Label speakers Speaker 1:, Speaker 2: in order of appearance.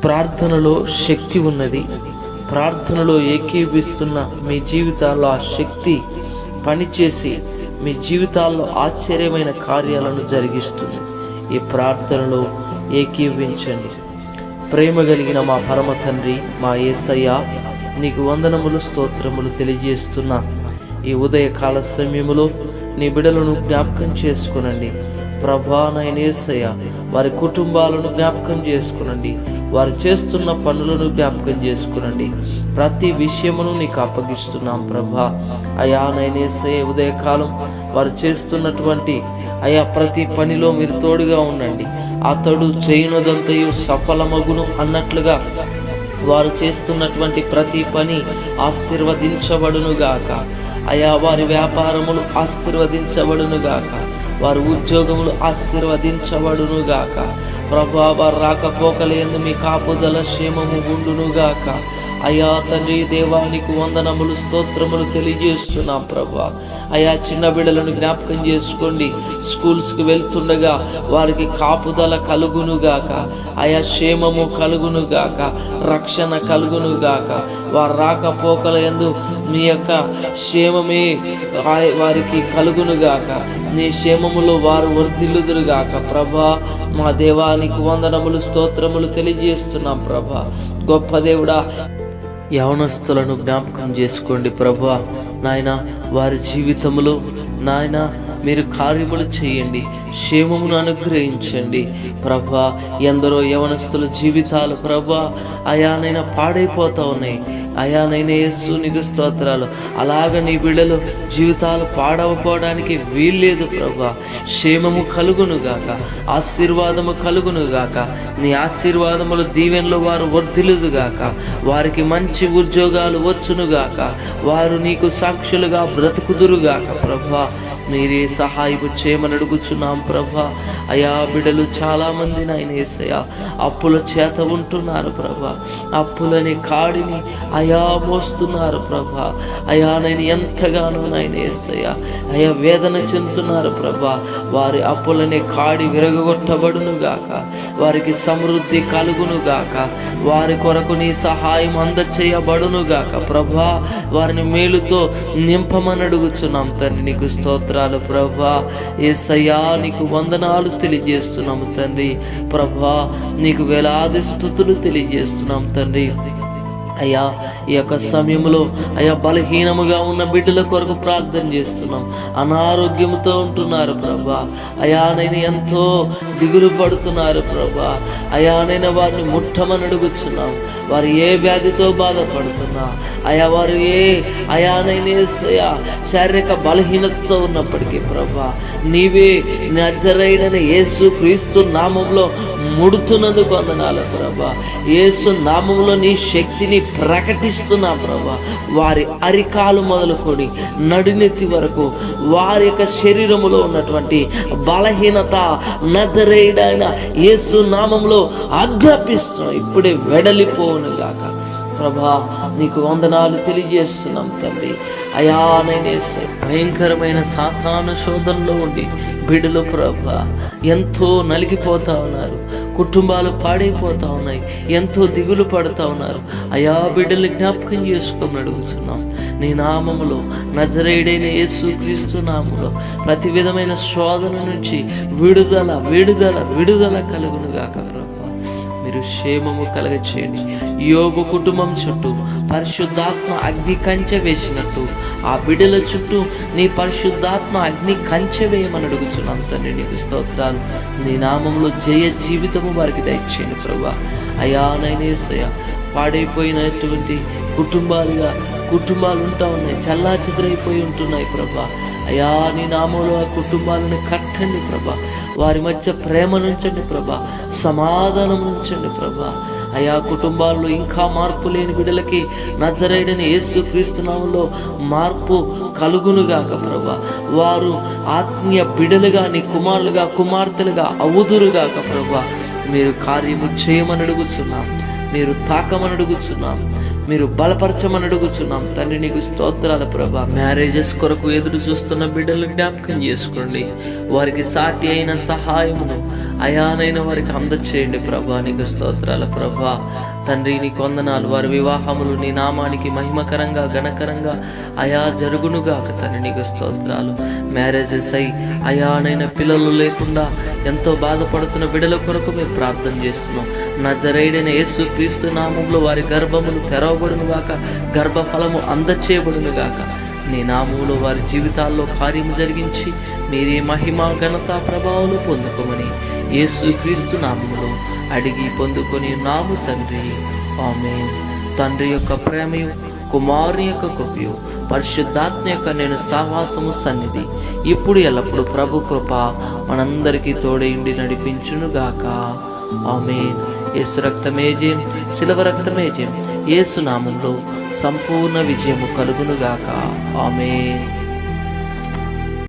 Speaker 1: ప్రార్థనలో శక్తి ఉన్నది. ప్రార్థనలో ఏకీభవిస్తున్న మీ జీవితాల్లో ఆ శక్తి పనిచేసి మీ జీవితాల్లో ఆశ్చర్యమైన కార్యాలను జరిగిస్తుంది. ఈ ప్రార్థనలో ఏకీభవించండి. ప్రేమ కలిగిన మా పరమ తండ్రి, మా యేసయ్య, నీకు వందనములు, స్తోత్రములు తెలియజేస్తున్నా. ఈ ఉదయకాల సమయములో నీ బిడ్డలను జ్ఞాపకం చేసుకునండి ప్రభా. నాయన యేసయ్య, వారి కుటుంబాలను జ్ఞాపకం చేసుకునండి. వారు చేస్తున్న పనులను జ్ఞాపకం చేసుకునండి. ప్రతి విషయమును నీకు అప్పగిస్తున్నాం ప్రభా. అయా నాయన యేసయ్య, ఉదయకాలం వారు చేస్తున్నటువంటి ప్రతి పనిలో మీరు తోడుగా ఉండండి. అతడు చేయనదంతయు సఫలమగును అన్నట్లుగా వారు చేస్తున్నటువంటి ప్రతి పని ఆశీర్వదించబడునుగాక. వారి వ్యాపారములు ఆశీర్వదించబడునుగాక. వారి ఉద్యోగములు ఆశీర్వదించబడునుగాక. ప్రభా, వారు రాకపోకలేందు మీ కాపుదల క్షేమము ఉండునుగాక. తండ్రి దేవానికి వందనములు, స్తోత్రములు తెలియజేస్తున్నాం ప్రభా. చిన్న బిడ్డలను జ్ఞాపకం చేసుకోండి. స్కూల్స్కి వెళ్తుండగా వారికి కాపుదల కలుగునుగాక. క్షేమము కలుగునుగాక, రక్షణ కలుగునుగాక. వారు రాకపోకల యందు మీ యొక్క క్షేమమే వారికి కలుగునుగాక. నీ క్షేమములో వారు వర్ధిల్లుదురుగాక. ప్రభా, మా దేవానికి వందనములు, స్తోత్రములు తెలియజేస్తున్నాం ప్రభా. గొప్ప దేవుడా, యవనస్తులను జ్ఞాపకం చేసుకోండి ప్రభా. నాయన, వారి జీవితంలో నాయన మీరు కార్యములు చేయండి, క్షేమమును అనుగ్రహించండి ప్రభా. ఎందరో యవనస్తుల జీవితాలు ప్రభా నైనా పాడైపోతా ఉన్నాయి. నైనా యేసు నీకు స్తోత్రాలు. అలాగ నీ బిడ్డలు జీవితాలు పాడవపోవడానికి వీల్లేదు ప్రభా. క్షేమము కలుగునుగాక, ఆశీర్వాదము కలుగునుగాక. నీ ఆశీర్వాదములు దీవెనలో వారు వర్ధిల్లుదుగాక. వారికి మంచి ఉద్యోగాలు వచ్చునుగాక. వారు నీకు సాక్షులుగా బ్రతుకుదురుగాక ప్రభా. మీరే సహాయము చేయమని అడుగుచున్నాం ప్రభా. బిడ్డలు చాలామంది నాయన యేసయ్య అప్పుల చేత ఉంటున్నారు ప్రభా. అప్పులని కాడిని మోస్తున్నారు ప్రభా. నేను ఎంతగానో నాయన యేసయ్య వేదన చెందుతున్నారు ప్రభా. వారి అప్పులని కాడి విరగొట్టబడునుగాక. వారికి సమృద్ధి కలుగునుగాక. వారి కొరకు నీ సహాయం అందచేయబడునుగాక ప్రభా. వారిని మేలుతో నింపమని అడుగుచున్నాం తండ్రి. నీకు స్తోత్రాలు ప్రభా. యేసయ్యా, నీకు వందనాలు తెలియజేస్తున్నాము తండ్రి. ప్రభా, నీకు వేలాది స్తుతులు తెలియజేస్తున్నాం తండ్రి. ఈ యొక్క సమయంలో బలహీనముగా ఉన్న బిడ్డల కొరకు ప్రార్థన చేస్తున్నాం. అనారోగ్యంతో ఉంటున్నారు ప్రభా. నేను ఎంతో దిగులు పడుతున్నారు ప్రభా. నేను వారిని ముట్టమని అడుగుతున్నాం. వారు ఏ వ్యాధితో బాధపడుతున్నా వారు శారీరక బలహీనతతో ఉన్నప్పటికీ ప్రభా, నీవే నజరేయుడైన యేసు క్రీస్తు నామంలో ముడుతున్నందుకు వందనాలు ప్రభా. యేసు నామంలో నీ శక్తిని ప్రకటిస్తున్నా ప్రభా. వారి అరికాలు మొదలుకొని నడినెత్తి వరకు వారి యొక్క శరీరములో ఉన్నటువంటి బలహీనత నజరేయుడైన యేసు నామంలో ఆజ్ఞాపిస్తున్నాం, ఇప్పుడే వెడలిపోవునుగాక ప్రభా. నీకు వందనాలు తెలియజేస్తున్నాం తండ్రి. నేనేసే భయంకరమైన సాతాను శోధనలో ఉండి బిడ్డలు ప్రభా ఎంతో నలిగిపోతా ఉన్నారు. కుటుంబాలు పాడైపోతా ఉన్నాయి. ఎంతో దిగులు పడుతూ ఉన్నారు. బిడ్డల్ని జ్ఞాపకం చేసుకోమని అడుగుతున్నాం. నీ నామములో, నజరేయుడైన యేసు క్రీస్తు నామములో ప్రతి విధమైన శోధన నుంచి విడుదల విడుదల విడుదల కలుగునుగాక ప్రభా. మీరు క్షేమము కలగచేయండి. యోబు కుటుంబం చుట్టూ పరిశుద్ధాత్మ అగ్ని కంచె వేసినట్టు ఆ బిడ్డల చుట్టూ నీ పరిశుద్ధాత్మ అగ్ని కంచె వేయమని అడుగుతున్నాం తండ్రి. నీకు స్తోత్రాలు. నీ నామంలో జయ జీవితము వారికి దయచేయండి ప్రభా. నైనా యేసయ్య, పాడైపోయినటువంటి కుటుంబాలు ఉంటా ఉన్నాయి, చల్లా చెదురైపోయి ఉంటున్నాయి ప్రభా. నీ నామంలో ఆ కుటుంబాలను కట్టండి ప్రభా. వారి మధ్య ప్రేమనుంచండి ప్రభా, సమాధానం ఉంచండి ప్రభా. కుటుంబాల్లో ఇంకా మార్పు లేని బిడ్డలకి నజరేయుడైన యేసు క్రీస్తు నామములో మార్పు కలుగునుగాక ప్రభా. వారు ఆత్మీయ బిడ్డలుగా, నీ కుమారులుగా కుమార్తెలుగా అవుదురుగాక ప్రభా. మీరు కార్యము చేయమని అడుగుతున్నాం. మీరు తాకమని అడుగుతున్నాం. మీరు బలపరచమని అడుగుచున్నాం తండ్రి. నీకు స్తోత్రాల ప్రభా. మ్యారేజెస్ కొరకు ఎదురు చూస్తున్న బిడ్డలు జ్ఞాపకం చేసుకోండి. వారికి సాటి అయిన సహాయమును అయానైన వారికి అందచేయండి ప్రభా. నీకు స్తోత్రాల ప్రభా. తండ్రి నీకు వందనాలు. వారి వివాహములు నీ నామానికి మహిమకరంగా ఘనకరంగా అయా జరుగునుగాక తండ్రి. నీకు స్తోత్రాలు. మ్యారేజెస్ అయి అయానైన పిల్లలు లేకుండా ఎంతో బాధపడుతున్న బిడ్డల కొరకు మేము ప్రార్థన చేస్తున్నాం. నజరేయుడైన యేసు క్రీస్తు నామంలో వారి గర్భములు తెరవబడునుగాక, గర్భఫలము అందచేయబడునుగాక. నీ నామములో వారి జీవితాల్లో కార్యము జరిగించి మీరే మహిమ ఘనత ప్రభావాలు పొందుకోమని యేసు క్రీస్తు నామములో అడిగి పొందుకొని నాము తండ్రి. ఆమేన్. తండ్రి యొక్క ప్రేమయు, కుమారుని యొక్క కృపయు, పరిశుద్ధాత్మ యొక్క నేను సహవాసము సన్నిధి ఇప్పుడు ఎల్లప్పుడు ప్రభు కృప మనందరికీ తోడైండి నడిపించునుగాక. ఆమేన్. యేసు రక్తమే జయం, శిలువ రక్తమే జయం. యేసు నామంలో సంపూర్ణ విజయము కలుగునుగాక. ఆమేన్.